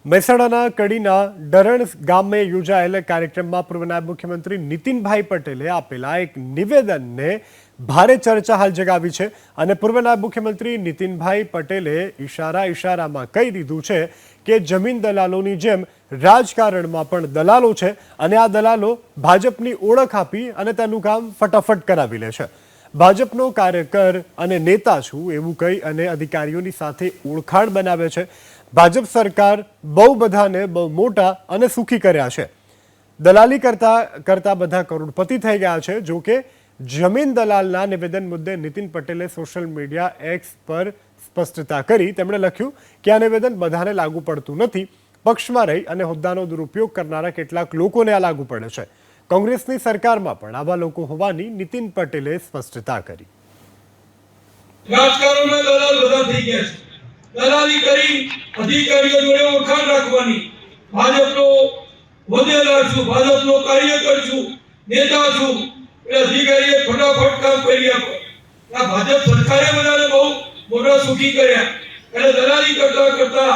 મહેસાણાના કડીના ડરણ ગામે યોજાયેલા કાર્યક્રમમાં પૂર્વ નાયબ મુખ્યમંત્રી નીતિનભાઈ પટેલે આપેલા એક નિવેદનને ભારે ચર્ચા હાલ જગાવી છે અને પૂર્વ નાયબ મુખ્યમંત્રી નીતિનભાઈ પટેલે ઇશારામાં કહી દીધું છે કે જમીન દલાલોની જેમ રાજકારણમાં પણ દલાલો છે અને આ દલાલો ભાજપની ઓળખ આપી અને તેનું કામ ફટાફટ કરાવી લે છે। ભાજપનો કાર્યકર અને નેતા છું એવું કહી અને અધિકારીઓની સાથે ઓળખાણ બનાવે છે। ભાજપ સરકાર બહુ બધાને બહુ મોટા અને સુખી કર્યા છે। દલાલી કરતા બધા કરોડપતિ થઈ ગયા છે। જો કે જમીન દલાલના નિવેદન મુદ્દે નીતિન પટેલે સોશિયલ મીડિયા એક્સ પર સ્પષ્ટતા કરી। તેમણે લખ્યું કે આ નિવેદન બધાને લાગુ પડતું નથી। પક્ષમાં રહી અને હોદ્દાનો દુરુપયોગ કરનારા કેટલાક લોકોને આ લાગુ પડે છે। કોંગ્રેસની સરકારમાં પણ આવા લોકો હોવાની નીતિન પટેલે સ્પષ્ટતા કરી। રાજકારણમાં દલાલ બધા થઈ ગયા છે। દલાલી કરી અધિકારીઓ જોડે ઓળખાણ રાખવાની। ભાજપનો હોદ્દેદાર છું, ભાજપનો કાર્યકર છું, નેતા છું, એટલે અધિકારીએ ફટાફટ કામ કરી આપે। આ ભાજપ સરકારે બધાને બહુ મોટા સુખી કર્યા એટલે દલાલી કરતા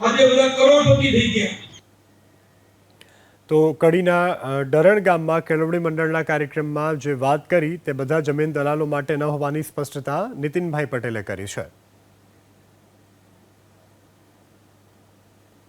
આજે બધા કરોડપતિ થઈ ગયા। તો કડીના ડરણ ગામમાં કેળવણી મંડળના કાર્યક્રમમાં જે વાત કરી તે બધા જમીન દલાલો માટે ન હોવાની સ્પષ્ટતા નીતિનભાઈ પટેલે કરી છે।